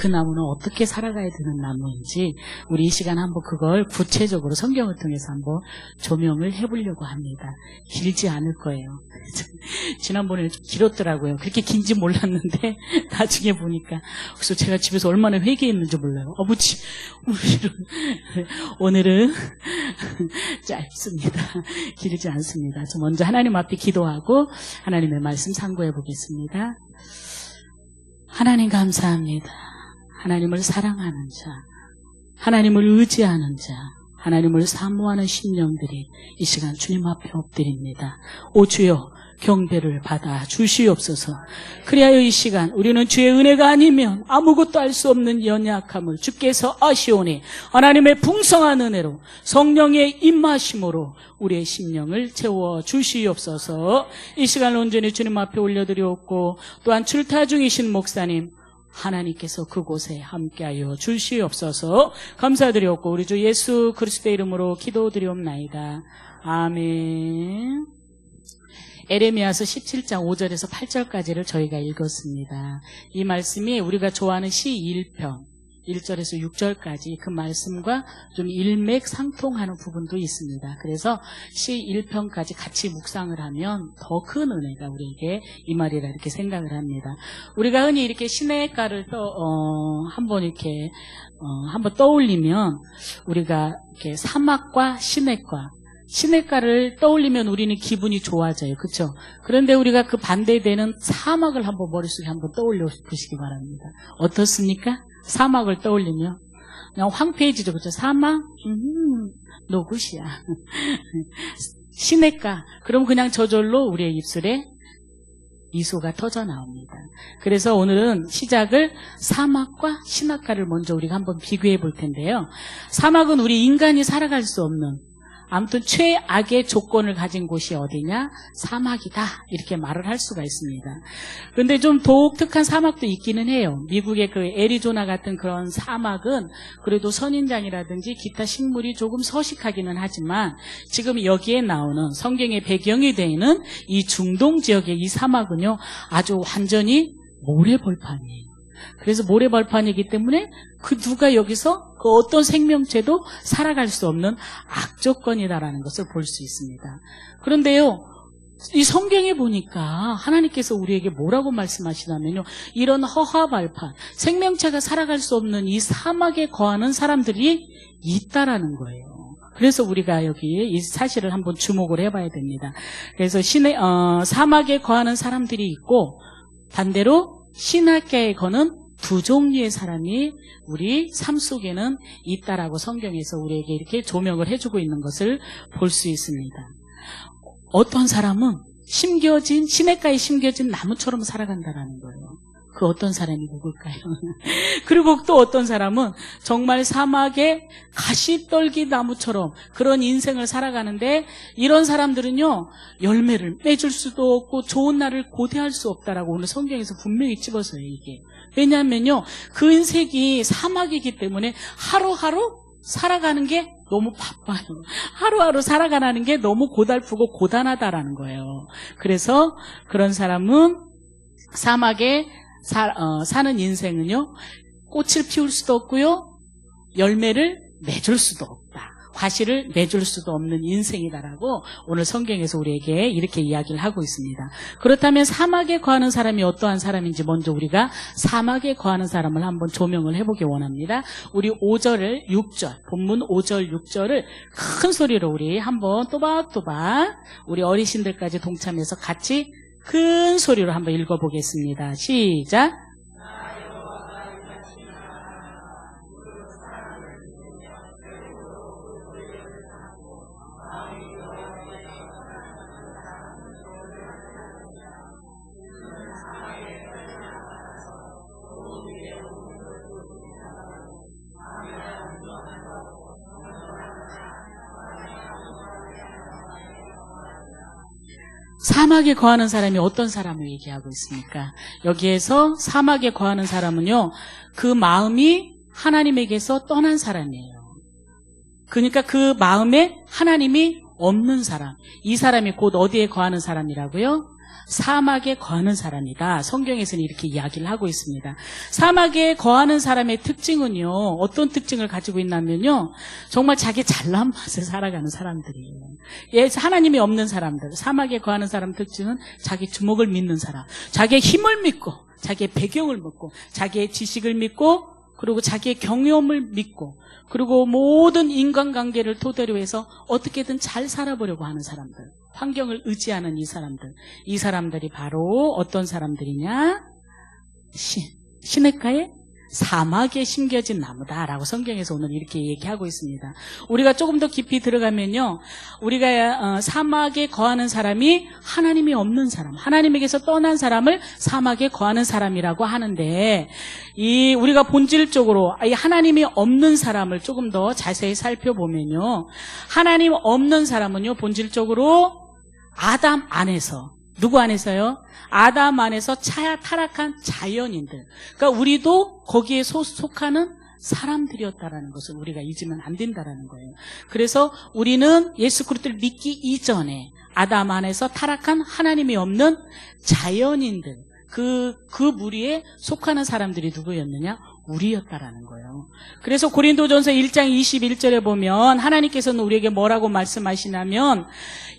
그 나무는 어떻게 살아가야 되는 나무인지 우리 이 시간 한번 그걸 구체적으로 성경을 통해서 한번 조명을 해보려고 합니다. 길지 않을 거예요. 지난번에 좀 길었더라고요. 그렇게 긴지 몰랐는데 나중에 보니까 그래서 제가 집에서 얼마나 회개했는지 몰라요. 아버지 오늘은 짧습니다. 길지 않습니다. 저 먼저 하나님 앞에 기도하고 하나님의 말씀 상고해 보겠습니다. 하나님 감사합니다. 하나님을 사랑하는 자, 하나님을 의지하는 자, 하나님을 사모하는 심령들이 이 시간 주님 앞에 엎드립니다. 오 주여 경배를 받아 주시옵소서. 그리하여 이 시간 우리는 주의 은혜가 아니면 아무것도 할 수 없는 연약함을 주께서 아시오니 하나님의 풍성한 은혜로 성령의 임하심으로 우리의 심령을 채워 주시옵소서. 이 시간 온전히 주님 앞에 올려드리옵고 또한 출타 중이신 목사님 하나님께서 그곳에 함께하여 주시옵소서. 감사드리옵고 우리 주 예수 그리스도의 이름으로 기도드리옵나이다. 아멘. 에레미야서 17장 5절에서 8절까지를 저희가 읽었습니다. 이 말씀이 우리가 좋아하는 시 1편 1절에서 6절까지 그 말씀과 좀 일맥상통하는 부분도 있습니다. 그래서 시 1편까지 같이 묵상을 하면 더 큰 은혜가 우리에게 임하리라 이렇게 생각을 합니다. 우리가 흔히 이렇게 시냇가를 한번 이렇게 한번 떠올리면 우리가 이렇게 사막과 시냇가를 떠올리면 우리는 기분이 좋아져요. 그렇죠? 그런데 우리가 그 반대되는 사막을 한번 머릿속에 한번 떠올려 보시기 바랍니다. 어떻습니까? 사막을 떠올리면 그냥 황폐해지죠. 그렇죠? 사막? 노굿이야. 시냇가. 그럼 그냥 저절로 우리의 입술에 미소가 터져 나옵니다. 그래서 오늘은 시작을 사막과 시냇가를 먼저 우리가 한번 비교해 볼 텐데요. 사막은 우리 인간이 살아갈 수 없는 아무튼 최악의 조건을 가진 곳이 어디냐? 사막이다 이렇게 말을 할 수가 있습니다. 그런데 좀 독특한 사막도 있기는 해요. 미국의 그 애리조나 같은 그런 사막은 그래도 선인장이라든지 기타 식물이 조금 서식하기는 하지만 지금 여기에 나오는 성경의 배경이 되는 이 중동 지역의 이 사막은요 아주 완전히 모래벌판이에요. 그래서 모래벌판이기 때문에 그 누가 여기서 그 어떤 생명체도 살아갈 수 없는 악조건이다라는 것을 볼 수 있습니다. 그런데요, 이 성경에 보니까 하나님께서 우리에게 뭐라고 말씀하시냐면요, 이런 허하발판, 생명체가 살아갈 수 없는 이 사막에 거하는 사람들이 있다라는 거예요. 그래서 우리가 여기 이 사실을 한번 주목을 해봐야 됩니다. 그래서 사막에 거하는 사람들이 있고 반대로 시냇가에 거는 두 종류의 사람이 우리 삶 속에는 있다라고 성경에서 우리에게 이렇게 조명을 해주고 있는 것을 볼 수 있습니다. 어떤 사람은 시냇가에 심겨진 나무처럼 살아간다라는 거예요. 그 어떤 사람이 누굴까요? 그리고 또 어떤 사람은 정말 사막의 가시떨기 나무처럼 그런 인생을 살아가는데 이런 사람들은요 열매를 맺을 수도 없고 좋은 날을 고대할 수 없다라고 오늘 성경에서 분명히 찝어서요 이게. 왜냐하면요 그 인생이 사막이기 때문에 하루하루 살아가는 게 너무 바빠요. 하루하루 살아가는 게 너무 고달프고 고단하다라는 거예요. 그래서 그런 사람은 사막에 사는 인생은요 꽃을 피울 수도 없고요 열매를 맺을 수도 없다, 과실을 맺을 수도 없는 인생이다라고 오늘 성경에서 우리에게 이렇게 이야기를 하고 있습니다. 그렇다면 사막에 거하는 사람이 어떠한 사람인지 먼저 우리가 사막에 거하는 사람을 한번 조명을 해보기 원합니다. 우리 5절을 6절 본문 5절 6절을 큰 소리로 우리 한번 또박또박 우리 어르신들까지 동참해서 같이 큰 소리로 한번 읽어보겠습니다. 시작. 사막에 거하는 사람이 어떤 사람을 얘기하고 있습니까? 여기에서 사막에 거하는 사람은요, 그 마음이 하나님에게서 떠난 사람이에요. 그러니까 그 마음에 하나님이 없는 사람. 이 사람이 곧 어디에 거하는 사람이라고요? 사막에 거하는 사람이다. 성경에서는 이렇게 이야기를 하고 있습니다. 사막에 거하는 사람의 특징은요, 어떤 특징을 가지고 있냐면요, 정말 자기 잘난 맛을 살아가는 사람들이에요. 예, 하나님이 없는 사람들, 사막에 거하는 사람 특징은 자기 주먹을 믿는 사람, 자기의 힘을 믿고, 자기의 배경을 믿고, 자기의 지식을 믿고, 그리고 자기의 경험을 믿고, 그리고 모든 인간관계를 토대로 해서 어떻게든 잘 살아보려고 하는 사람들, 환경을 의지하는 이 사람들이 바로 어떤 사람들이냐? 시냇가에 사막에 심겨진 나무다라고 성경에서 오늘 이렇게 얘기하고 있습니다. 우리가 조금 더 깊이 들어가면요, 우리가 사막에 거하는 사람이 하나님이 없는 사람, 하나님에게서 떠난 사람을 사막에 거하는 사람이라고 하는데, 우리가 본질적으로 이 하나님이 없는 사람을 조금 더 자세히 살펴보면요, 하나님 없는 사람은요, 본질적으로 아담 안에서, 누구 안에서요? 아담 안에서 타락한 자연인들. 그러니까 우리도 거기에 속하는 사람들이었다라는 것을 우리가 잊으면 안 된다라는 거예요. 그래서 우리는 예수 그리스도를 믿기 이전에 아담 안에서 타락한 하나님이 없는 자연인들, 그 무리에 속하는 사람들이 누구였느냐? 우리였다라는 거예요. 그래서 고린도전서 1장 21절에 보면 하나님께서는 우리에게 뭐라고 말씀하시냐면,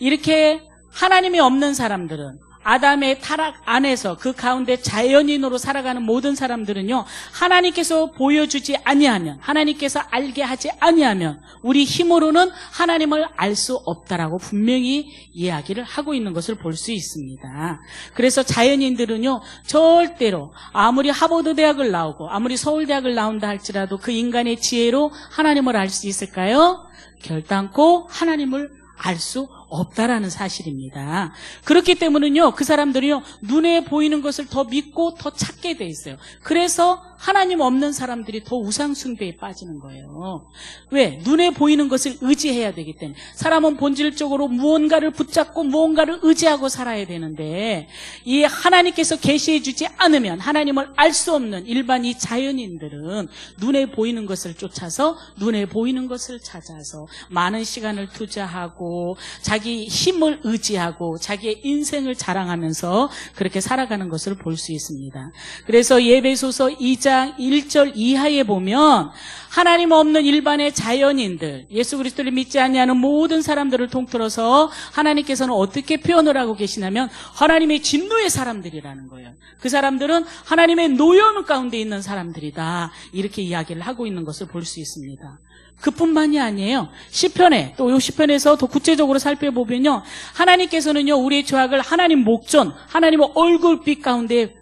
이렇게 하나님이 없는 사람들은, 아담의 타락 안에서 그 가운데 자연인으로 살아가는 모든 사람들은요, 하나님께서 보여주지 아니하면, 하나님께서 알게 하지 아니하면 우리 힘으로는 하나님을 알 수 없다라고 분명히 이야기를 하고 있는 것을 볼 수 있습니다. 그래서 자연인들은요, 절대로 아무리 하버드 대학을 나오고 아무리 서울대학을 나온다 할지라도 그 인간의 지혜로 하나님을 알 수 있을까요? 결단코 하나님을 알 수 없다라는 사실입니다. 그렇기 때문에요, 그 사람들이요, 눈에 보이는 것을 더 믿고 더 찾게 돼 있어요. 그래서 하나님 없는 사람들이 더 우상숭배에 빠지는 거예요. 왜? 눈에 보이는 것을 의지해야 되기 때문에. 사람은 본질적으로 무언가를 붙잡고 무언가를 의지하고 살아야 되는데, 이 하나님께서 계시해 주지 않으면 하나님을 알 수 없는 일반 이 자연인들은 눈에 보이는 것을 쫓아서, 눈에 보이는 것을 찾아서 많은 시간을 투자하고 자기 힘을 의지하고 자기의 인생을 자랑하면서 그렇게 살아가는 것을 볼 수 있습니다. 그래서 에베소서 2장 1절 이하에 보면 하나님 없는 일반의 자연인들, 예수 그리스도를 믿지 아니하는 모든 사람들을 통틀어서 하나님께서는 어떻게 표현을 하고 계시냐면 하나님의 진노의 사람들이라는 거예요. 그 사람들은 하나님의 노여움 가운데 있는 사람들이다, 이렇게 이야기를 하고 있는 것을 볼 수 있습니다. 그뿐만이 아니에요. 시편에, 또 이 시편에서 더 구체적으로 살펴보면요, 하나님께서는요, 우리의 죄악을 하나님 목전, 하나님의 얼굴빛 가운데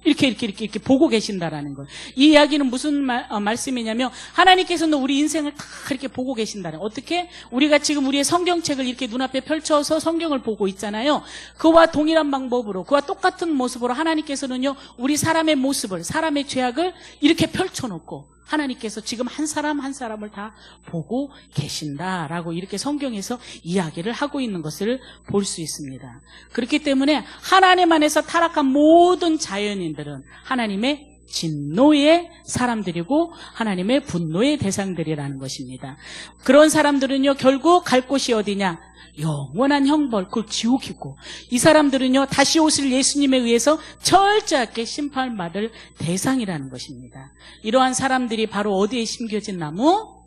이렇게 보고 계신다라는 거예요. 이 이야기는 무슨 말씀이냐면, 하나님께서는 우리 인생을 다 이렇게 보고 계신다는 거예요. 어떻게? 우리가 지금 우리의 성경책을 이렇게 눈앞에 펼쳐서 성경을 보고 있잖아요. 그와 동일한 방법으로, 그와 똑같은 모습으로 하나님께서는요, 우리 사람의 모습을, 사람의 죄악을 이렇게 펼쳐놓고 하나님께서 지금 한 사람 한 사람을 다 보고 계신다라고 이렇게 성경에서 이야기를 하고 있는 것을 볼 수 있습니다. 그렇기 때문에 하나님 안에서 타락한 모든 자연인들은 하나님의 진노의 사람들이고 하나님의 분노의 대상들이라는 것입니다. 그런 사람들은요, 결국 갈 곳이 어디냐? 영원한 형벌, 그 지옥이고, 이 사람들은요, 다시 오실 예수님에 의해서 철저하게 심판받을 대상이라는 것입니다. 이러한 사람들이 바로 어디에 심겨진 나무?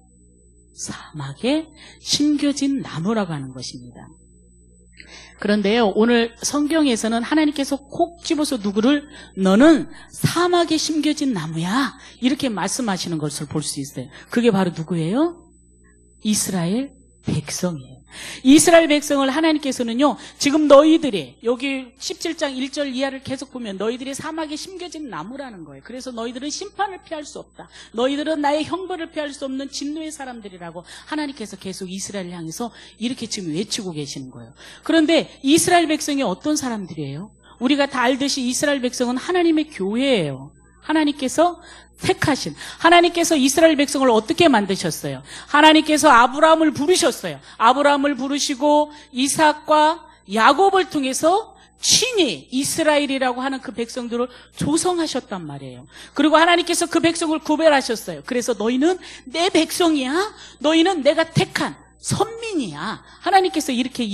사막에 심겨진 나무라고 하는 것입니다. 그런데요, 오늘 성경에서는 하나님께서 콕 집어서 누구를, 너는 사막에 심겨진 나무야, 이렇게 말씀하시는 것을 볼 수 있어요. 그게 바로 누구예요? 이스라엘 백성이에요. 이스라엘 백성을 하나님께서는요, 지금 너희들이, 여기 17장 1절 이하를 계속 보면 너희들이 사막에 심겨진 나무라는 거예요. 그래서 너희들은 심판을 피할 수 없다, 너희들은 나의 형벌을 피할 수 없는 진노의 사람들이라고 하나님께서 계속 이스라엘을 향해서 이렇게 지금 외치고 계시는 거예요. 그런데 이스라엘 백성이 어떤 사람들이에요? 우리가 다 알듯이 이스라엘 백성은 하나님의 교회예요. 하나님께서 택하신, 하나님께서 이스라엘 백성을 어떻게 만드셨어요? 하나님께서 아브라함을 부르셨어요. 아브라함을 부르시고 이삭과 야곱을 통해서 친히 이스라엘이라고 하는 그 백성들을 조성하셨단 말이에요. 그리고 하나님께서 그 백성을 구별하셨어요. 그래서 너희는 내 백성이야, 너희는 내가 택한 선민이야. 하나님께서 이렇게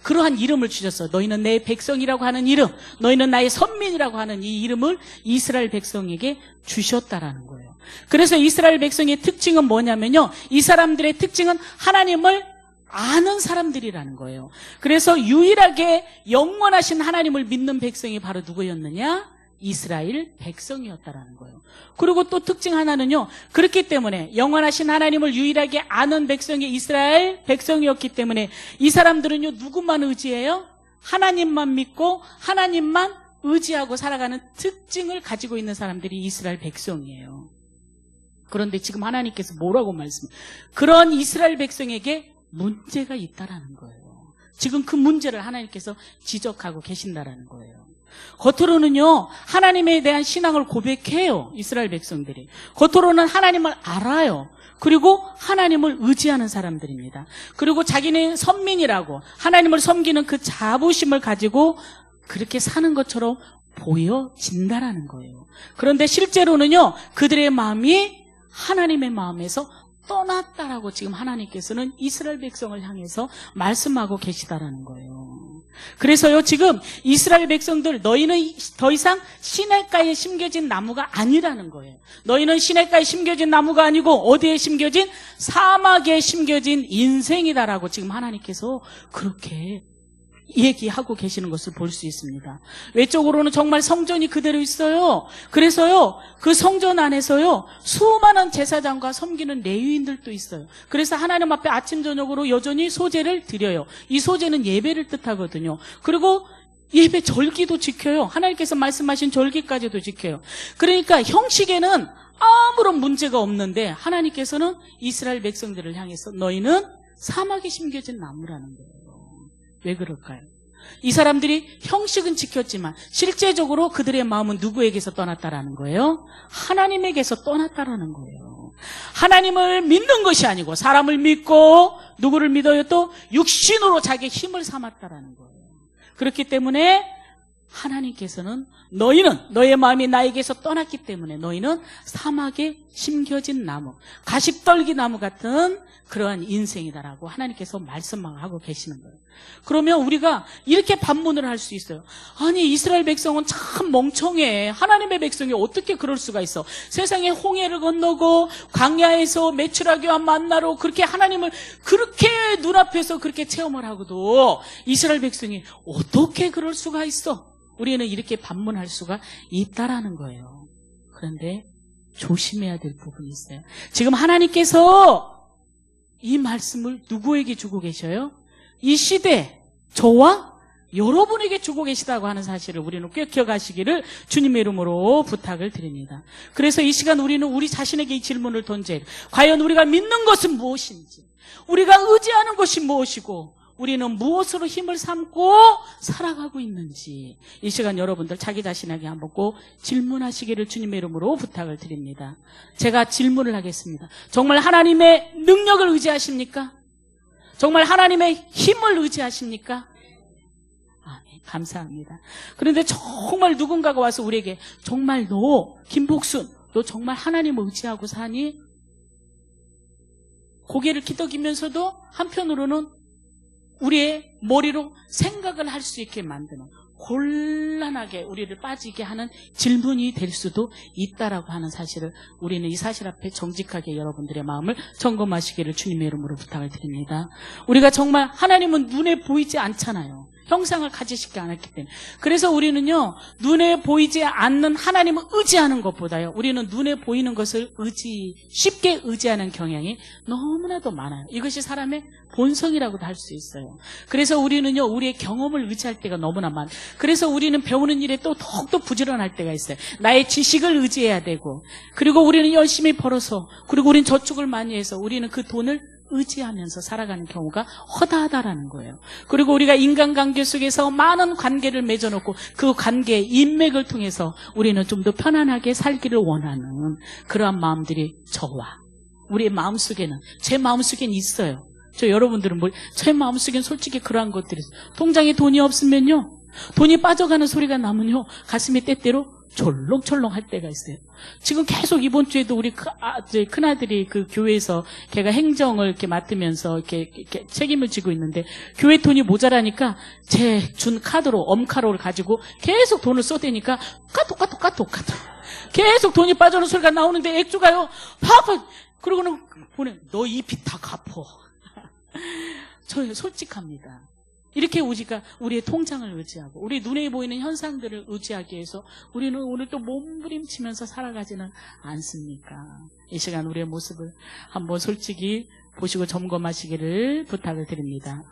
그러한 이름을 주셨어. 너희는 내 백성이라고 하는 이름, 너희는 나의 선민이라고 하는 이 이름을 이스라엘 백성에게 주셨다라는 거예요. 그래서 이스라엘 백성의 특징은 뭐냐면요, 이 사람들의 특징은 하나님을 아는 사람들이라는 거예요. 그래서 유일하게 영원하신 하나님을 믿는 백성이 바로 누구였느냐? 이스라엘 백성이었다라는 거예요. 그리고 또 특징 하나는요, 그렇기 때문에 영원하신 하나님을 유일하게 아는 백성이 이스라엘 백성이었기 때문에 이 사람들은요, 누구만 의지해요? 하나님만 믿고 하나님만 의지하고 살아가는 특징을 가지고 있는 사람들이 이스라엘 백성이에요. 그런데 지금 하나님께서 뭐라고 말씀해요? 그런 이스라엘 백성에게 문제가 있다라는 거예요. 지금 그 문제를 하나님께서 지적하고 계신다라는 거예요. 겉으로는요, 하나님에 대한 신앙을 고백해요. 이스라엘 백성들이 겉으로는 하나님을 알아요. 그리고 하나님을 의지하는 사람들입니다. 그리고 자기는 선민이라고 하나님을 섬기는 그 자부심을 가지고 그렇게 사는 것처럼 보여진다라는 거예요. 그런데 실제로는요, 그들의 마음이 하나님의 마음에서 떠났다라고 지금 하나님께서는 이스라엘 백성을 향해서 말씀하고 계시다라는 거예요. 그래서요, 지금 이스라엘 백성들, 너희는 더 이상 시냇가에 심겨진 나무가 아니라는 거예요. 너희는 시냇가에 심겨진 나무가 아니고 어디에 심겨진? 사막에 심겨진 인생이다라고 지금 하나님께서 그렇게 얘기하고 계시는 것을 볼 수 있습니다. 외적으로는 정말 성전이 그대로 있어요. 그래서요, 그 성전 안에서요, 수많은 제사장과 섬기는 레위인들도 있어요. 그래서 하나님 앞에 아침 저녁으로 여전히 소제를 드려요. 이 소제는 예배를 뜻하거든요. 그리고 예배 절기도 지켜요. 하나님께서 말씀하신 절기까지도 지켜요. 그러니까 형식에는 아무런 문제가 없는데 하나님께서는 이스라엘 백성들을 향해서 너희는 사막에 심겨진 나무라는 거예요. 왜 그럴까요? 이 사람들이 형식은 지켰지만 실제적으로 그들의 마음은 누구에게서 떠났다라는 거예요? 하나님에게서 떠났다라는 거예요. 하나님을 믿는 것이 아니고 사람을 믿고 누구를 믿어요? 또 육신으로 자기의 힘을 삼았다라는 거예요. 그렇기 때문에 하나님께서는 너희는 너의 마음이 나에게서 떠났기 때문에 너희는 사막에 심겨진 나무, 가시떨기 나무 같은 그러한 인생이다라고 하나님께서 말씀하고 계시는 거예요. 그러면 우리가 이렇게 반문을 할 수 있어요. 아니, 이스라엘 백성은 참 멍청해. 하나님의 백성이 어떻게 그럴 수가 있어? 세상에 홍해를 건너고 광야에서 메추라기와 만나러 그렇게 하나님을 그렇게 눈앞에서 그렇게 체험을 하고도 이스라엘 백성이 어떻게 그럴 수가 있어? 우리는 이렇게 반문할 수가 있다라는 거예요. 그런데 조심해야 될 부분이 있어요. 지금 하나님께서 이 말씀을 누구에게 주고 계셔요? 이 시대, 저와 여러분에게 주고 계시다고 하는 사실을 우리는 꼭 기억하시기를 주님의 이름으로 부탁을 드립니다. 그래서 이 시간 우리는 우리 자신에게 이 질문을 던져야 돼요. 과연 우리가 믿는 것은 무엇인지, 우리가 의지하는 것이 무엇이고, 우리는 무엇으로 힘을 삼고 살아가고 있는지, 이 시간 여러분들 자기 자신에게 한번 꼭 질문하시기를 주님의 이름으로 부탁을 드립니다. 제가 질문을 하겠습니다. 정말 하나님의 능력을 의지하십니까? 정말 하나님의 힘을 의지하십니까? 네, 감사합니다. 그런데 정말 누군가가 와서 우리에게 정말 너, 김복순, 너 정말 하나님을 의지하고 사니? 고개를 끄덕이면서도 한편으로는 우리의 머리로 생각을 할 수 있게 만드는, 곤란하게 우리를 빠지게 하는 질문이 될 수도 있다라고 하는 사실을 우리는 이 사실 앞에 정직하게 여러분들의 마음을 점검하시기를 주님의 이름으로 부탁을 드립니다. 우리가 정말 하나님은 눈에 보이지 않잖아요. 형상을 가지시지 않았기 때문에. 그래서 우리는요, 눈에 보이지 않는 하나님을 의지하는 것보다요, 우리는 눈에 보이는 것을 쉽게 의지하는 경향이 너무나도 많아요. 이것이 사람의 본성이라고도 할 수 있어요. 그래서 우리는요, 우리의 경험을 의지할 때가 너무나 많아요. 그래서 우리는 배우는 일에 또 더욱더 부지런할 때가 있어요. 나의 지식을 의지해야 되고, 그리고 우리는 열심히 벌어서, 그리고 우리는 저축을 많이 해서 우리는 그 돈을 의지하면서 살아가는 경우가 허다하다라는 거예요. 그리고 우리가 인간관계 속에서 많은 관계를 맺어놓고 그 관계의 인맥을 통해서 우리는 좀 더 편안하게 살기를 원하는 그러한 마음들이 저와 우리의 마음속에는, 제 마음속에는 있어요. 저 여러분들은 제 마음속에는 솔직히 그러한 것들이 있어요. 통장에 돈이 없으면요, 돈이 빠져가는 소리가 나면요, 가슴이 때때로 졸렁졸렁 할 때가 있어요. 지금 계속 이번 주에도 우리 큰아들이 그 교회에서 걔가 행정을 이렇게 맡으면서 이렇게 책임을 지고 있는데 교회 돈이 모자라니까 제 준 카드로 엄카로를 가지고 계속 돈을 써대니까 까톡 계속 돈이 빠져오는 소리가 나오는데 액주가요 팍팍 그러고는 보내 너 이 빚 다 갚어. 저 솔직합니다. 이렇게 우리가 우리의 통장을 의지하고 우리 눈에 보이는 현상들을 의지하기 위해서 우리는 오늘 또 몸부림치면서 살아가지는 않습니까? 이 시간 우리의 모습을 한번 솔직히 보시고 점검하시기를 부탁을 드립니다.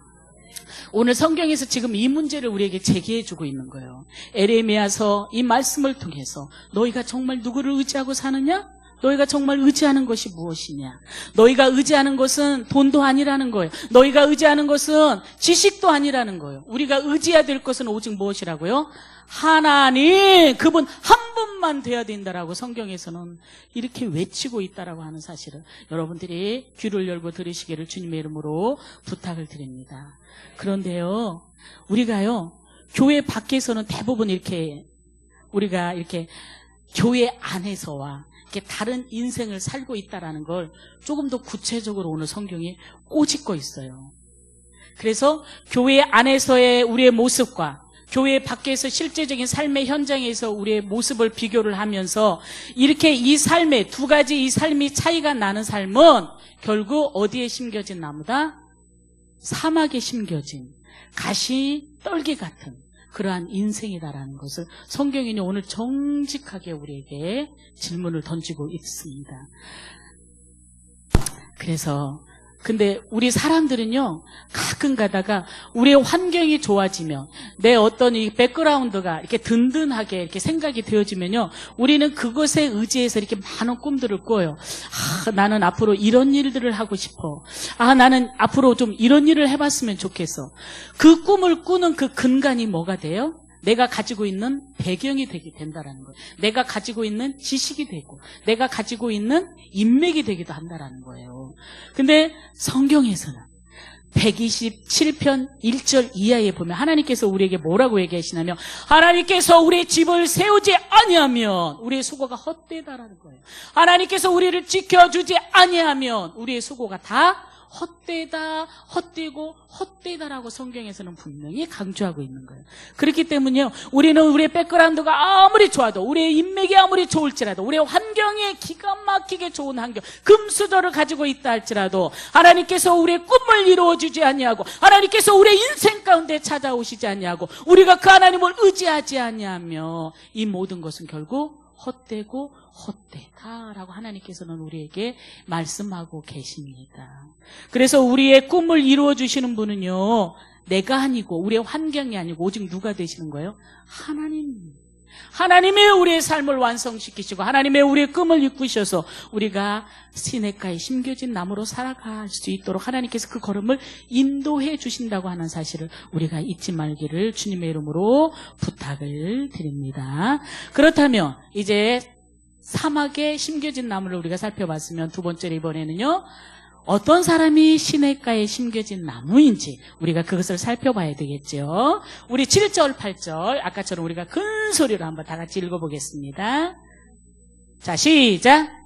오늘 성경에서 지금 이 문제를 우리에게 제기해주고 있는 거예요. 에레미야서 이 말씀을 통해서 너희가 정말 누구를 의지하고 사느냐? 너희가 정말 의지하는 것이 무엇이냐? 너희가 의지하는 것은 돈도 아니라는 거예요. 너희가 의지하는 것은 지식도 아니라는 거예요. 우리가 의지해야 될 것은 오직 무엇이라고요? 하나님, 그분 한 분만 돼야 된다라고 성경에서는 이렇게 외치고 있다라고 하는 사실을 여러분들이 귀를 열고 들으시기를 주님의 이름으로 부탁을 드립니다. 그런데요, 우리가요, 교회 밖에서는 대부분 이렇게 우리가 이렇게 교회 안에서와 이렇게 다른 인생을 살고 있다라는 걸 조금 더 구체적으로 오늘 성경이 꼬집고 있어요. 그래서 교회 안에서의 우리의 모습과 교회 밖에서 실제적인 삶의 현장에서 우리의 모습을 비교를 하면서 이렇게 이 삶의 두 가지 이 삶이 차이가 나는 삶은 결국 어디에 심겨진 나무다? 사막에 심겨진 가시 떨기 같은 그러한 인생이다라는 것을 성경이 오늘 정직하게 우리에게 질문을 던지고 있습니다. 그래서 근데 우리 사람들은요, 가끔 가다가 우리의 환경이 좋아지면 내 어떤 이 백그라운드가 이렇게 든든하게 이렇게 생각이 되어지면요, 우리는 그것에 의지해서 이렇게 많은 꿈들을 꿔요. 나는 앞으로 이런 일들을 하고 싶어. 나는 앞으로 좀 이런 일을 해봤으면 좋겠어. 그 꿈을 꾸는 그 근간이 뭐가 돼요? 내가 가지고 있는 배경이 되게 된다라는 거예요. 내가 가지고 있는 지식이 되고 내가 가지고 있는 인맥이 되기도 한다라는 거예요. 근데 성경에서는 127편 1절 이하에 보면 하나님께서 우리에게 뭐라고 얘기하시냐면 하나님께서 우리의 집을 세우지 아니하면 우리의 수고가 헛되다라는 거예요. 하나님께서 우리를 지켜주지 아니하면 우리의 수고가 다 헛되다, 헛되고 헛되다라고 성경에서는 분명히 강조하고 있는 거예요. 그렇기 때문에요, 우리는 우리의 백그라운드가 아무리 좋아도, 우리의 인맥이 아무리 좋을지라도, 우리의 환경이 기가 막히게 좋은 환경, 금수저를 가지고 있다 할지라도 하나님께서 우리의 꿈을 이루어주지 아니하고 하나님께서 우리의 인생 가운데 찾아오시지 아니하고 우리가 그 하나님을 의지하지 아니하며 이 모든 것은 결국 헛되고 헛되다라고 하나님께서는 우리에게 말씀하고 계십니다. 그래서 우리의 꿈을 이루어주시는 분은요, 내가 아니고 우리의 환경이 아니고 오직 누가 되시는 거예요? 하나님. 하나님의 우리의 삶을 완성시키시고 하나님의 우리의 꿈을 이끄셔서 우리가 시냇가에 심겨진 나무로 살아갈 수 있도록 하나님께서 그 걸음을 인도해 주신다고 하는 사실을 우리가 잊지 말기를 주님의 이름으로 부탁을 드립니다. 그렇다면 이제 사막에 심겨진 나무를 우리가 살펴봤으면 두 번째로 이번에는요, 어떤 사람이 시냇가에 심겨진 나무인지 우리가 그것을 살펴봐야 되겠죠. 우리 7절, 8절 아까처럼 우리가 큰 소리로 한번 다 같이 읽어보겠습니다. 자, 시작.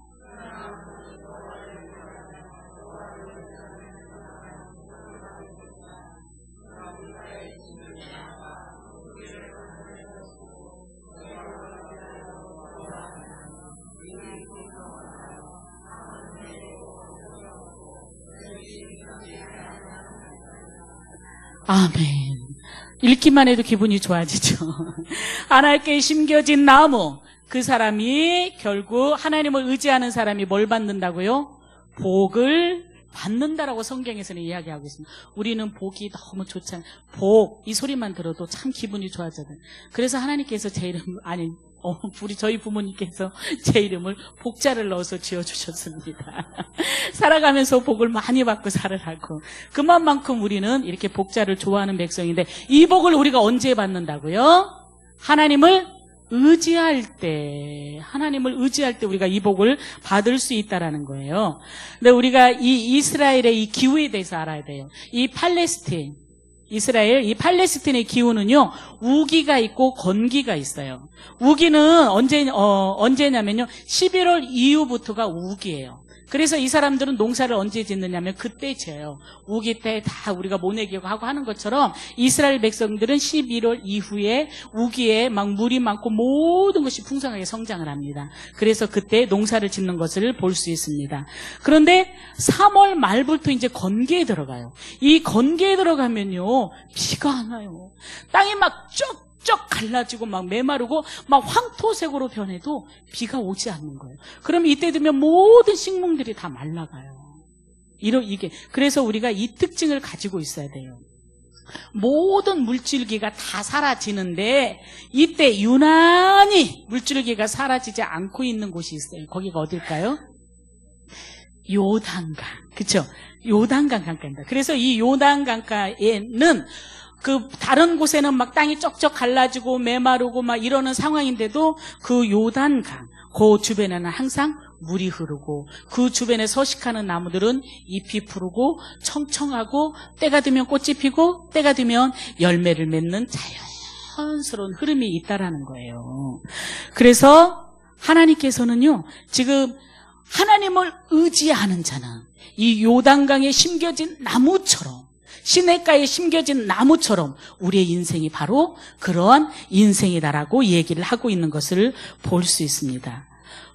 아멘. 읽기만 해도 기분이 좋아지죠. 하나님께 심겨진 나무, 그 사람이 결국 하나님을 의지하는 사람이 뭘 받는다고요? 복을 받는다라고 성경에서는 이야기하고 있습니다. 우리는 복이 너무 좋잖아요. 복, 이 소리만 들어도 참 기분이 좋아지잖아요. 그래서 하나님께서 제 이름, 저희 부모님께서 제 이름을 복자를 넣어서 지어주셨습니다. 살아가면서 복을 많이 받고 살으라고. 그만큼 우리는 이렇게 복자를 좋아하는 백성인데, 이 복을 우리가 언제 받는다고요? 하나님을 의지할 때 우리가 이 복을 받을 수 있다라는 거예요. 근데 우리가 이 이스라엘의 이 기후에 대해서 알아야 돼요. 이 팔레스틴, 이스라엘, 이 팔레스틴의 기후는요, 우기가 있고 건기가 있어요. 우기는 언제냐면요, 11월 이후부터가 우기예요. 그래서 이 사람들은 농사를 언제 짓느냐면 그때 지어요. 우기 때 다 우리가 모내기고 하고 하는 것처럼 이스라엘 백성들은 11월 이후에 우기에 막 물이 많고 모든 것이 풍성하게 성장을 합니다. 그래서 그때 농사를 짓는 것을 볼 수 있습니다. 그런데 3월 말부터 이제 건기에 들어가요. 이 건기에 들어가면요, 비가 안 와요. 땅이 막 쩍 갈라지고 막 메마르고 막 황토색으로 변해도 비가 오지 않는 거예요. 그럼 이때 되면 모든 식물들이 다 말라가요. 이게 그래서 우리가 이 특징을 가지고 있어야 돼요. 모든 물줄기가 다 사라지는데 이때 유난히 물줄기가 사라지지 않고 있는 곳이 있어요. 거기가 어딜까요? 요단강. 그렇죠? 요단강 강가입니다. 그래서 이 요단강가에는 다른 곳에는 막 땅이 쩍쩍 갈라지고 메마르고 막 이러는 상황인데도 그 요단강, 그 주변에는 항상 물이 흐르고 그 주변에 서식하는 나무들은 잎이 푸르고 청청하고 때가 되면 꽃이 피고 때가 되면 열매를 맺는 자연스러운 흐름이 있다라는 거예요. 그래서 하나님께서는요, 지금 하나님을 의지하는 자는 이 요단강에 심겨진 나무처럼, 시냇가에 심겨진 나무처럼 우리의 인생이 바로 그러한 인생이다라고 얘기를 하고 있는 것을 볼 수 있습니다.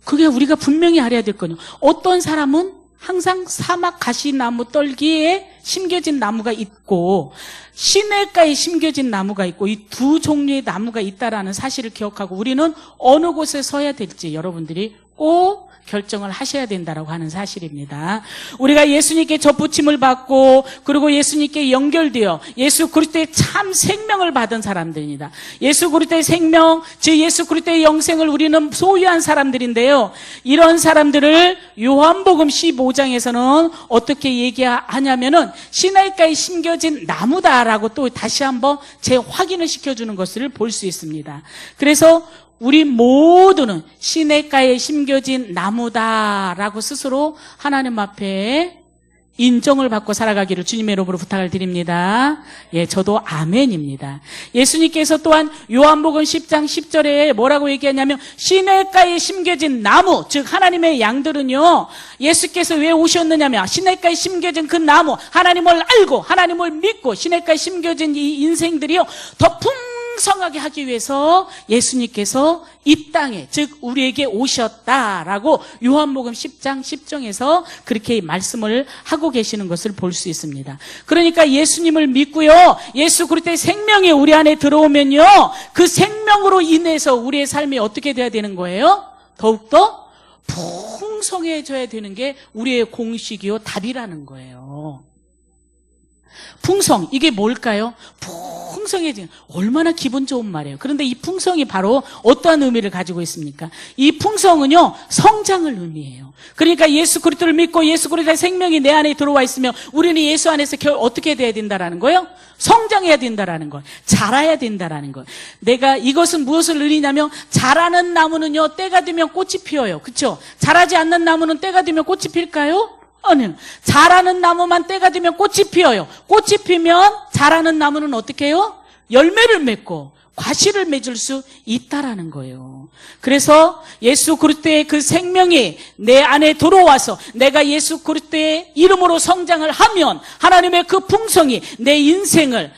그게 우리가 분명히 알아야 될 거예요. 어떤 사람은 항상 사막 가시나무 떨기에 심겨진 나무가 있고 시냇가에 심겨진 나무가 있고 이 두 종류의 나무가 있다라는 사실을 기억하고 우리는 어느 곳에 서야 될지 여러분들이 꼭 결정을 하셔야 된다라고 하는 사실입니다. 우리가 예수님께 접붙임을 받고 그리고 예수님께 연결되어 예수 그리스도의 참 생명을 받은 사람들입니다. 예수 그리스도의 생명, 즉 예수 그리스도의 영생을 우리는 소유한 사람들인데요. 이런 사람들을 요한복음 15장에서는 어떻게 얘기하냐면은 시냇가에 심겨진 나무다라고 또 다시 한번 재확인을 시켜주는 것을 볼 수 있습니다. 그래서 우리 모두는 시냇가에 심겨진 나무다라고 스스로 하나님 앞에 인정을 받고 살아가기를 주님의 이름으로 부탁을 드립니다. 예, 저도 아멘입니다. 예수님께서 또한 요한복음 10장 10절에 뭐라고 얘기하냐면 시냇가에 심겨진 나무, 즉 하나님의 양들은요, 예수께서 왜 오셨느냐면 시냇가에 심겨진 그 나무, 하나님을 알고 하나님을 믿고 시냇가에 심겨진 이 인생들이요 더 풍성하게 하기 위해서 예수님께서 이 땅에, 즉 우리에게 오셨다라고 요한복음 10장 10절에서 그렇게 말씀을 하고 계시는 것을 볼 수 있습니다. 그러니까 예수님을 믿고요, 예수 그리스도의 생명이 우리 안에 들어오면요, 그 생명으로 인해서 우리의 삶이 어떻게 돼야 되는 거예요? 더욱더 풍성해져야 되는 게 우리의 공식이요 답이라는 거예요. 풍성, 이게 뭘까요? 풍성해지는, 얼마나 기분 좋은 말이에요. 그런데 이 풍성이 바로 어떠한 의미를 가지고 있습니까? 이 풍성은요, 성장을 의미해요. 그러니까 예수 그리스도를 믿고 예수 그리스도의 생명이 내 안에 들어와 있으면 우리는 예수 안에서 어떻게 돼야 된다라는 거예요? 성장해야 된다라는 거예요. 자라야 된다라는 거예요. 내가 이것은 무엇을 의미냐면 자라는 나무는요, 때가 되면 꽃이 피어요. 그렇죠? 자라지 않는 나무는 때가 되면 꽃이 필까요? 아니요. 자라는 나무만 때가 되면 꽃이 피어요. 꽃이 피면 자라는 나무는 어떻게 해요? 열매를 맺고 과실을 맺을 수 있다라는 거예요. 그래서 예수 그리스도의 그 생명이 내 안에 들어와서 내가 예수 그리스도의 이름으로 성장을 하면 하나님의 그 풍성이 내 인생을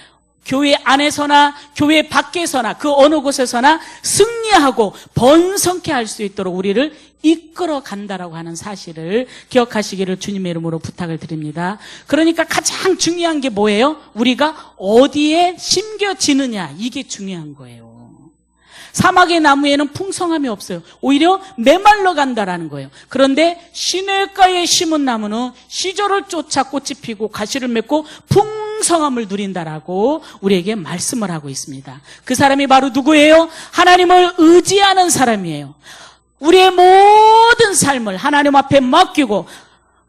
교회 안에서나 교회 밖에서나 그 어느 곳에서나 승리하고 번성케 할 수 있도록 우리를 이끌어 간다라고 하는 사실을 기억하시기를 주님의 이름으로 부탁을 드립니다. 그러니까 가장 중요한 게 뭐예요? 우리가 어디에 심겨지느냐, 이게 중요한 거예요. 사막의 나무에는 풍성함이 없어요. 오히려 메말라 간다라는 거예요. 그런데 시냇가에 심은 나무는 시절을 쫓아 꽃이 피고 가시를 맺고 풍성함을 누린다라고 우리에게 말씀을 하고 있습니다. 그 사람이 바로 누구예요? 하나님을 의지하는 사람이에요. 우리의 모든 삶을 하나님 앞에 맡기고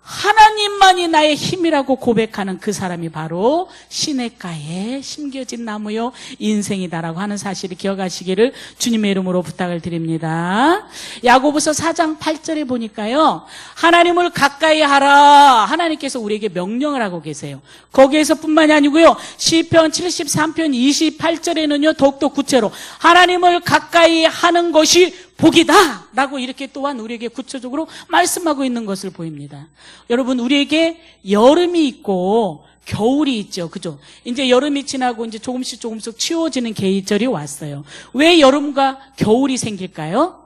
하나님만이 나의 힘이라고 고백하는 그 사람이 바로 시냇가에 심겨진 나무요 인생이다라고 하는 사실을 기억하시기를 주님의 이름으로 부탁을 드립니다. 야고보서 4장 8절에 보니까요, 하나님을 가까이 하라, 하나님께서 우리에게 명령을 하고 계세요. 거기에서 뿐만이 아니고요, 시편 73편 28절에는요 더욱더 구체로 하나님을 가까이 하는 것이 복이다 라고 이렇게 또한 우리에게 구체적으로 말씀하고 있는 것을 보입니다. 여러분, 우리에게 여름이 있고 겨울이 있죠. 그죠? 이제 여름이 지나고 이제 조금씩 치워지는 계절이 왔어요. 왜 여름과 겨울이 생길까요?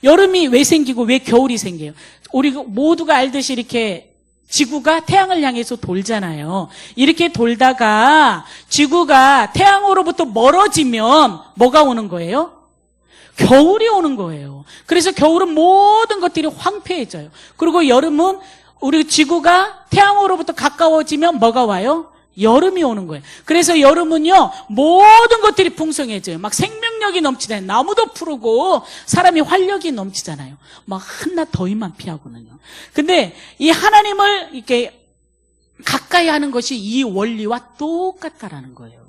여름이 왜 생기고 왜 겨울이 생겨요? 우리 모두가 알듯이 이렇게 지구가 태양을 향해서 돌잖아요. 이렇게 돌다가 지구가 태양으로부터 멀어지면 뭐가 오는 거예요? 겨울이 오는 거예요. 그래서 겨울은 모든 것들이 황폐해져요. 그리고 여름은 우리 지구가 태양으로부터 가까워지면 뭐가 와요? 여름이 오는 거예요. 그래서 여름은요 모든 것들이 풍성해져요. 막 생명력이 넘치잖아요. 나무도 푸르고 사람이 활력이 넘치잖아요. 막 한낮 더위만 피하고는요. 근데 이 하나님을 이렇게 가까이 하는 것이 이 원리와 똑같다라는 거예요.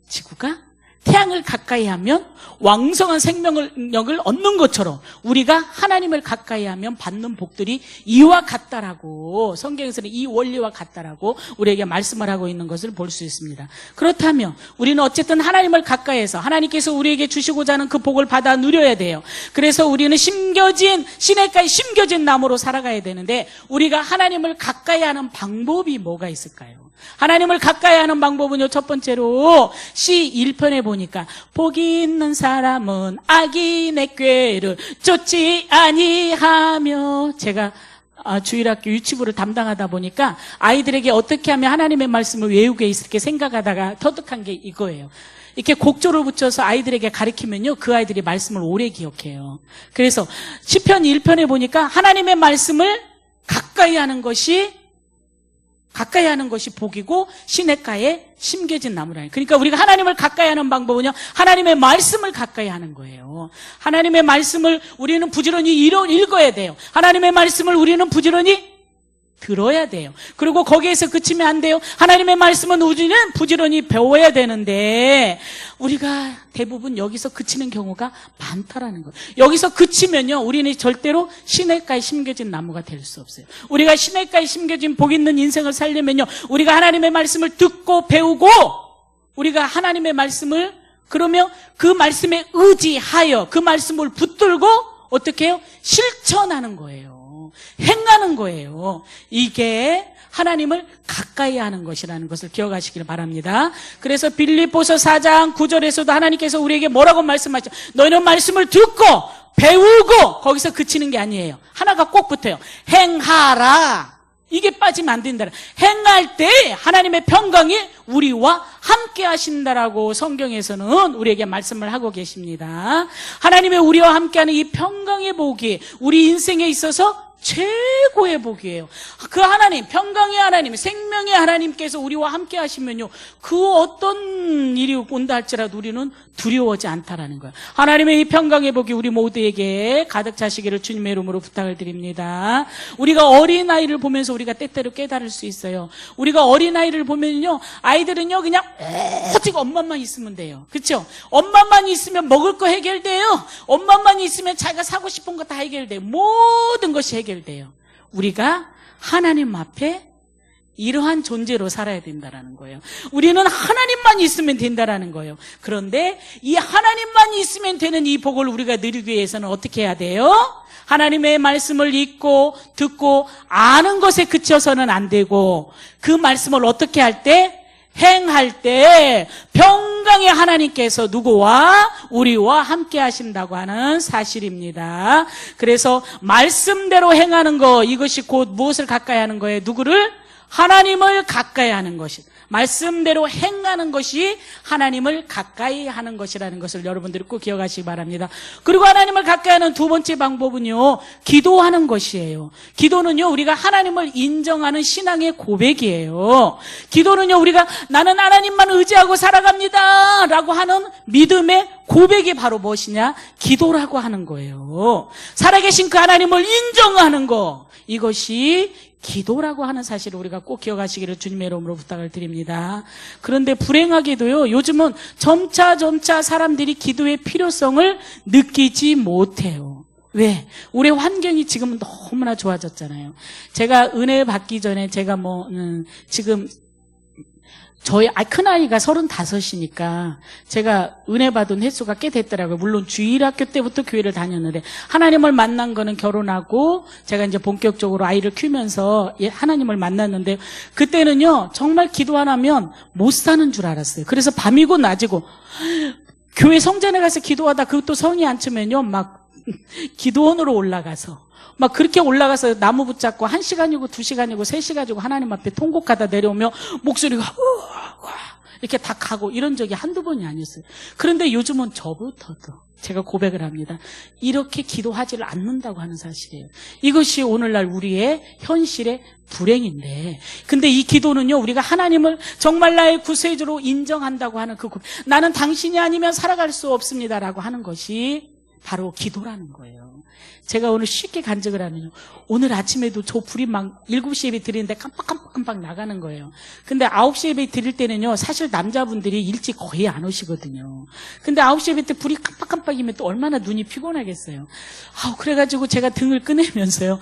지구가 태양을 가까이 하면 왕성한 생명력을 얻는 것처럼 우리가 하나님을 가까이 하면 받는 복들이 이와 같다라고, 성경에서는 이 원리와 같다라고 우리에게 말씀을 하고 있는 것을 볼 수 있습니다. 그렇다면 우리는 어쨌든 하나님을 가까이해서 하나님께서 우리에게 주시고자 하는 그 복을 받아 누려야 돼요. 그래서 우리는 시냇가에 심겨진 나무로 살아가야 되는데, 우리가 하나님을 가까이 하는 방법이 뭐가 있을까요? 하나님을 가까이 하는 방법은요, 첫 번째로 시 1편에 보니까 복이 있는 사람은 악인의 꾀를 쫓지 아니하며, 제가 주일학교 유치부를 담당하다 보니까 아이들에게 어떻게 하면 하나님의 말씀을 외우게 이렇게 생각하다가 터득한 게 이거예요. 이렇게 곡조를 붙여서 아이들에게 가르치면요, 그 아이들이 말씀을 오래 기억해요. 그래서 시편 1편에 보니까 하나님의 말씀을 가까이 하는 것이 복이고 시냇가에 심겨진 나무라니. 그러니까 우리가 하나님을 가까이 하는 방법은요, 하나님의 말씀을 가까이 하는 거예요. 하나님의 말씀을 우리는 부지런히 읽어야 돼요. 하나님의 말씀을 우리는 부지런히 들어야 돼요. 그리고 거기에서 그치면 안 돼요. 하나님의 말씀은 우리는 부지런히 배워야 되는데, 우리가 대부분 여기서 그치는 경우가 많다라는 거예요. 여기서 그치면요, 우리는 절대로 시냇가에 심겨진 나무가 될 수 없어요. 우리가 시냇가에 심겨진 복 있는 인생을 살려면요, 우리가 하나님의 말씀을 듣고 배우고, 우리가 하나님의 말씀을, 그러면 그 말씀에 의지하여 그 말씀을 붙들고 어떻게 해요? 실천하는 거예요. 행하는 거예요. 이게 하나님을 가까이 하는 것이라는 것을 기억하시길 바랍니다. 그래서 빌립보서 4장 9절에서도 하나님께서 우리에게 뭐라고 말씀하시죠? 너희는 말씀을 듣고 배우고, 거기서 그치는 게 아니에요. 하나가 꼭 붙어요. 행하라. 이게 빠지면 안 된다. 행할 때 하나님의 평강이 우리와 함께 하신다라고 성경에서는 우리에게 말씀을 하고 계십니다. 하나님의 우리와 함께하는 이 평강의 복이 우리 인생에 있어서 최고의 복이에요. 그 하나님, 평강의 하나님, 생명의 하나님께서 우리와 함께 하시면요, 그 어떤 일이 온다 할지라도 우리는 두려워하지 않다라는 거예요. 하나님의 이 평강의 복이 우리 모두에게 가득 차시기를 주님의 이름으로 부탁을 드립니다. 우리가 어린아이를 보면서 우리가 때때로 깨달을 수 있어요. 우리가 어린아이를 보면요, 아이들은요 그냥 오직 엄마만 있으면 돼요. 그렇죠? 엄마만 있으면 먹을 거 해결돼요. 엄마만 있으면 자기가 사고 싶은 거 다 해결돼요. 모든 것이 해결돼요. 우리가 하나님 앞에 이러한 존재로 살아야 된다라는 거예요. 우리는 하나님만 있으면 된다라는 거예요. 그런데 이 하나님만 있으면 되는 이 복을 우리가 누리기 위해서는 어떻게 해야 돼요? 하나님의 말씀을 읽고 듣고 아는 것에 그쳐서는 안 되고, 그 말씀을 어떻게 할 때? 행할 때 평강의 하나님께서 누구와? 우리와 함께 하신다고 하는 사실입니다. 그래서 말씀대로 행하는 거, 이것이 곧 무엇을 가까이 하는 거예요? 누구를? 하나님을 가까이 하는 것이, 말씀대로 행하는 것이 하나님을 가까이 하는 것이라는 것을 여러분들이 꼭 기억하시기 바랍니다. 그리고 하나님을 가까이 하는 두 번째 방법은요, 기도하는 것이에요. 기도는요, 우리가 하나님을 인정하는 신앙의 고백이에요. 기도는요, 우리가 나는 하나님만 의지하고 살아갑니다 라고 하는 믿음의 고백이 바로 무엇이냐? 기도라고 하는 거예요. 살아계신 그 하나님을 인정하는 거, 이것이 기도라고 하는 사실을 우리가 꼭 기억하시기를 주님의 이름으로 부탁을 드립니다. 그런데 불행하게도요, 요즘은 점차 사람들이 기도의 필요성을 느끼지 못해요. 왜? 우리 환경이 지금은 너무나 좋아졌잖아요. 제가 은혜 받기 전에 제가 지금 저희 큰아이가 35이니까 제가 은혜 받은 횟수가 꽤 됐더라고요. 물론 주일학교 때부터 교회를 다녔는데 하나님을 만난 거는 결혼하고 제가 이제 본격적으로 아이를 키우면서 하나님을 만났는데 그때는요 정말 기도 안 하면 못 사는 줄 알았어요. 그래서 밤이고 낮이고 교회 성전에 가서 기도하다 그것도 성이 안 차면요 막 기도원으로 올라가서 막 그렇게 올라가서 나무 붙잡고 1시간이고 2시간이고 3시간이고 하나님 앞에 통곡하다 내려오며 목소리가 이렇게 다 가고 이런 적이 한두 번이 아니었어요. 그런데 요즘은 저부터도 제가 고백을 합니다. 이렇게 기도하지를 않는다고 하는 사실이에요. 이것이 오늘날 우리의 현실의 불행인데, 근데 이 기도는요 우리가 하나님을 정말 나의 구세주로 인정한다고 하는 그 나는 당신이 아니면 살아갈 수 없습니다라고 하는 것이 바로 기도라는 거예요. 제가 오늘 쉽게 간증을 하면요. 오늘 아침에도 저 불이 막 7시 예배 드리는데 깜빡 나가는 거예요. 근데 9시 예배 드릴 때는요. 사실 남자분들이 일찍 거의 안 오시거든요. 근데 9시 예배 때 불이 깜빡이면 또 얼마나 눈이 피곤하겠어요. 그래가지고 제가 등을 꺼내면서요.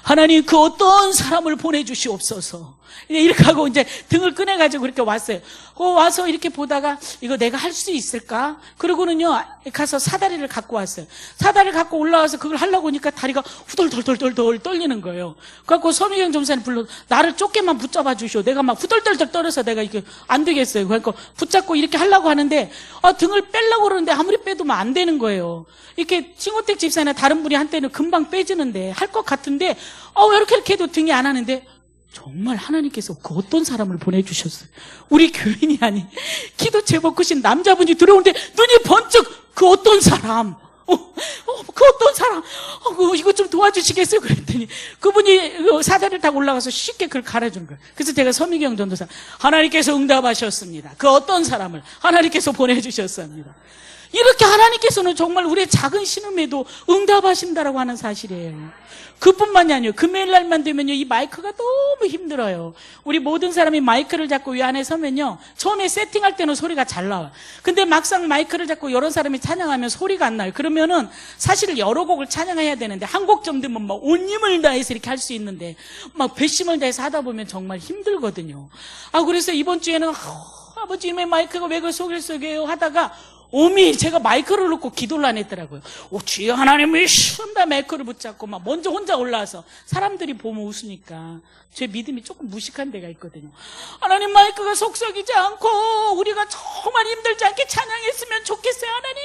하나님 그 어떤 사람을 보내주시옵소서. 이렇게 하고 이제 등을 꺼내가지고 이렇게 왔어요. 와서 이렇게 보다가 이거 내가 할 수 있을까? 그러고는요. 가서 사다리를 갖고 왔어요. 사다리를 갖고 올라와서 그걸 하려고 하니까 다리가 후덜덜 떨리는 거예요. 그래갖고 서미경 전사님 불러 나를 좁게만 붙잡아 주시오. 내가 막 후덜덜 떨어서 내가 이게 안 되겠어요. 그러니까 붙잡고 이렇게 하려고 하는데 등을 빼려고 그러는데 아무리 빼도 안 되는 거예요. 이렇게 칭호택 집사나 다른 분이 한때는 금방 빼지는데 할 것 같은데 왜 이렇게 해도 등이 안 하는데 정말 하나님께서 그 어떤 사람을 보내주셨어요. 우리 교인이 아닌 기도 제법 크신 남자분이 들어오는데 눈이 번쩍 그 어떤 사람 그 어떤 사람 이거 좀 도와주시겠어요? 그랬더니 그분이 사다리를 타고 올라가서 쉽게 그걸 갈아주는 거예요. 그래서 제가 서미경 전도사 하나님께서 응답하셨습니다. 그 어떤 사람을 하나님께서 보내주셨습니다. 이렇게 하나님께서는 정말 우리의 작은 신음에도 응답하신다라고 하는 사실이에요. 그뿐만이 아니에요. 금요일 날만 되면요 이 마이크가 너무 힘들어요. 우리 모든 사람이 마이크를 잡고 이 안에 서면요 처음에 세팅할 때는 소리가 잘 나와요. 근데 막상 마이크를 잡고 여러 사람이 찬양하면 소리가 안 나요. 그러면은 사실 여러 곡을 찬양해야 되는데 한 곡 정도면 막 온 힘을 다해서 이렇게 할 수 있는데 막 배심을 다해서 하다 보면 정말 힘들거든요. 그래서 이번 주에는 아버지님의 마이크가 왜 그 속일속이에요 하다가 오미 제가 마이크를 놓고 기도를 안 했더라고요. 주여 하나님이 신다 마이크를 붙잡고 막 먼저 혼자 올라와서 사람들이 보면 웃으니까 제 믿음이 조금 무식한 데가 있거든요. 하나님 마이크가 속썩이지 않고 우리가 정말 힘들지 않게 찬양했으면 좋겠어요 하나님.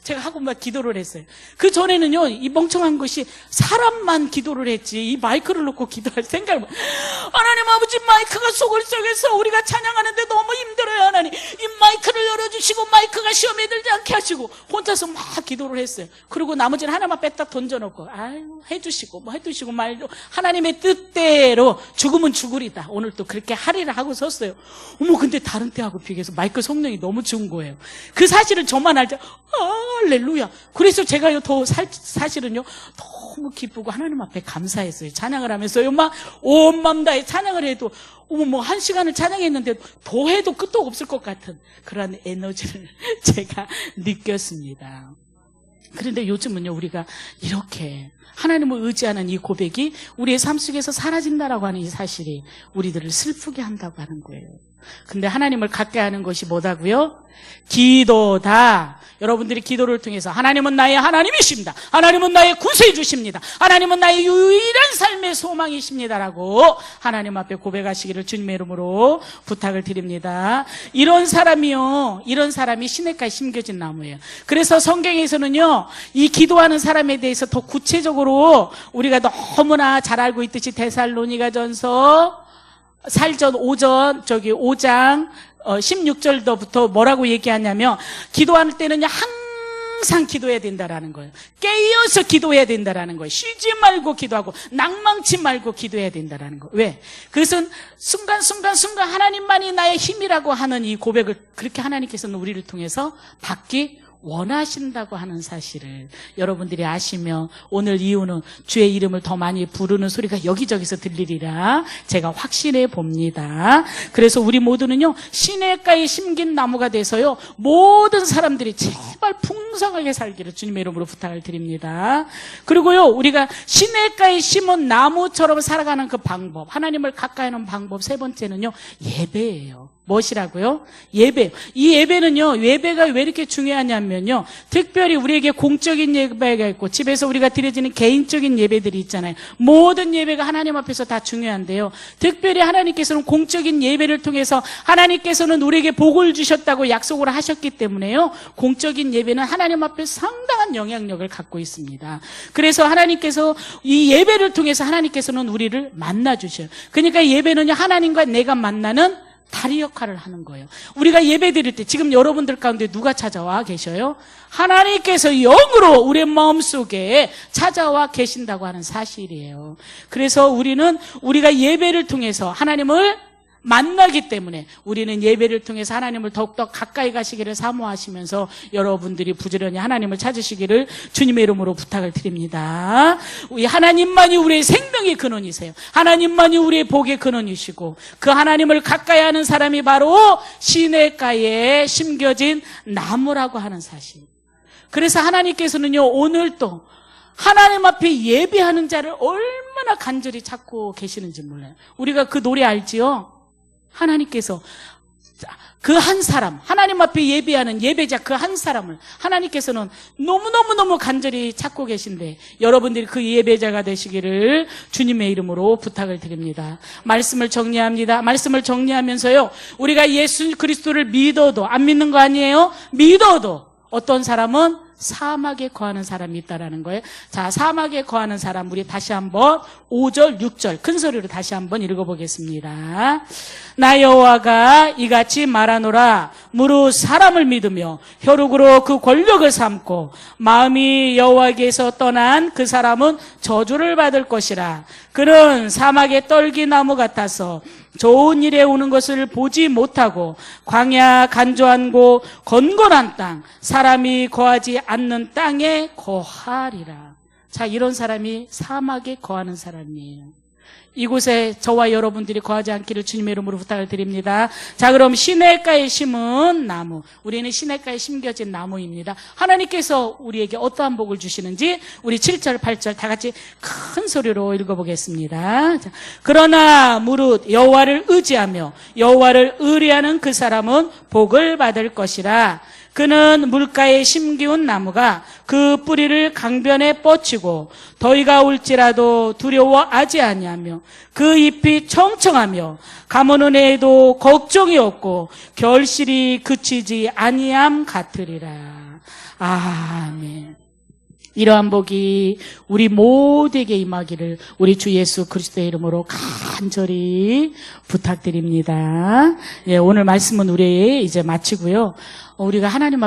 제가 하고 막 기도를 했어요. 그 전에는요 이 멍청한 것이 사람만 기도를 했지 이 마이크를 놓고 기도할 생각을 하나님 아버지 마이크가 속을 썩여서 우리가 찬양하는데 너무 힘들어요 하나님. 이 마이크를 열어주시고 마이크가 시험에 들지 않게 하시고 혼자서 막 기도를 했어요. 그리고 나머지는 하나만 뺐다 던져놓고 해주시고 뭐 해주시고 말도 하나님의 뜻대로 죽으면 죽으리다 오늘 또 그렇게 하리라 하고 섰어요. 근데 다른 때하고 비교해서 마이크 성능이 너무 좋은 거예요. 그 사실을 저만 알자 할렐루야. 그래서 제가요 더 사실은요 너무 기쁘고 하나님 앞에 감사했어요. 찬양을 하면서요 막 온 마음 다해 찬양을 해도 뭐 1시간을 찬양했는데 더 해도 끝도 없을 것 같은 그런 에너지를 제가 느꼈습니다. 그런데 요즘은요 우리가 이렇게 하나님을 의지하는 이 고백이 우리의 삶 속에서 사라진다라고 하는 이 사실이 우리들을 슬프게 한다고 하는 거예요. 근데 하나님을 가까이 하는 것이 뭐다고요? 기도다. 여러분들이 기도를 통해서 하나님은 나의 하나님이십니다. 하나님은 나의 구세주십니다. 하나님은 나의 유일한 삶의 소망이십니다라고 하나님 앞에 고백하시기를 주님의 이름으로 부탁을 드립니다. 이런 사람이 시냇가에 심겨진 나무예요. 그래서 성경에서는요 이 기도하는 사람에 대해서 더 구체적으로 우리가 너무나 잘 알고 있듯이 데살로니가전서 5장 16절부터 뭐라고 얘기하냐면 기도할 때는 항상 기도해야 된다라는 거예요. 깨어서 기도해야 된다라는 거예요. 쉬지 말고 기도하고 낭망치 말고 기도해야 된다라는 거예요. 왜? 그것은 순간순간 하나님만이 나의 힘이라고 하는 이 고백을 그렇게 하나님께서는 우리를 통해서 받기 원하신다고 하는 사실을 여러분들이 아시면 오늘 이후는 주의 이름을 더 많이 부르는 소리가 여기저기서 들리리라 제가 확신해 봅니다. 그래서 우리 모두는요, 시냇가에 심긴 나무가 돼서요, 모든 사람들이 제발 풍성하게 살기를 주님의 이름으로 부탁을 드립니다. 그리고요, 우리가 시냇가에 심은 나무처럼 살아가는 그 방법, 하나님을 가까이 하는 방법, 세 번째는요, 예배예요. 무엇이라고요? 예배. 이 예배는요, 예배가 왜 이렇게 중요하냐면요, 특별히 우리에게 공적인 예배가 있고 집에서 우리가 드려지는 개인적인 예배들이 있잖아요. 모든 예배가 하나님 앞에서 다 중요한데요, 특별히 하나님께서는 공적인 예배를 통해서 하나님께서는 우리에게 복을 주셨다고 약속을 하셨기 때문에요, 공적인 예배는 하나님 앞에 상당한 영향력을 갖고 있습니다. 그래서 하나님께서 이 예배를 통해서 하나님께서는 우리를 만나주셔요. 그러니까 예배는요, 하나님과 내가 만나는 다리 역할을 하는 거예요. 우리가 예배 드릴 때 지금 여러분들 가운데 누가 찾아와 계셔요? 하나님께서 영으로 우리의 마음속에 찾아와 계신다고 하는 사실이에요. 그래서 우리가 예배를 통해서 하나님을 만나기 때문에 우리는 예배를 통해서 하나님을 더욱더 가까이 가시기를 사모하시면서 여러분들이 부지런히 하나님을 찾으시기를 주님의 이름으로 부탁을 드립니다. 하나님만이 우리의 생명의 근원이세요. 하나님만이 우리의 복의 근원이시고 그 하나님을 가까이 하는 사람이 바로 시냇가에 심겨진 나무라고 하는 사실. 그래서 하나님께서는요, 오늘도 하나님 앞에 예배하는 자를 얼마나 간절히 찾고 계시는지 몰라요. 우리가 그 노래 알지요? 하나님께서 그 한 사람, 하나님 앞에 예배하는 예배자 그 한 사람을 하나님께서는 너무너무너무 간절히 찾고 계신데 여러분들이 그 예배자가 되시기를 주님의 이름으로 부탁을 드립니다. 말씀을 정리합니다. 말씀을 정리하면서요, 우리가 예수 그리스도를 믿어도, 안 믿는 거 아니에요? 믿어도 어떤 사람은 사막에 거하는 사람이 있다라는 거예요. 자, 사막에 거하는 사람, 우리 다시 한번 5절, 6절 큰 소리로 다시 한번 읽어보겠습니다. 나 여호와가 이같이 말하노라. 무릇 사람을 믿으며 혈육으로 그 권력을 삼고 마음이 여호와에게서 떠난 그 사람은 저주를 받을 것이라. 그는 사막의 떨기나무 같아서 좋은 일에 오는 것을 보지 못하고 광야 간조한 곳 건건한 땅, 사람이 거하지 않는 땅에 거하리라. 자, 이런 사람이 사막에 거하는 사람이에요. 이곳에 저와 여러분들이 거하지 않기를 주님의 이름으로 부탁을 드립니다. 자, 그럼 시냇가에 심은 나무, 우리는 시냇가에 심겨진 나무입니다. 하나님께서 우리에게 어떠한 복을 주시는지 우리 7절, 8절 다 같이 큰 소리로 읽어보겠습니다. 자, 그러나 무릇 여호와를 의지하며 여호와를 의뢰하는 그 사람은 복을 받을 것이라. 그는 물가에 심기운 나무가 그 뿌리를 강변에 뻗치고 더위가 올지라도 두려워하지 아니하며 그 잎이 청청하며 가무는 해에도 걱정이 없고 결실이 그치지 아니함 같으리라. 아멘. 이러한 복이 우리 모두에게 임하기를 우리 주 예수 그리스도의 이름으로 간절히 부탁드립니다. 예, 오늘 말씀은 우리 이제 마치고요. 우리가 하나님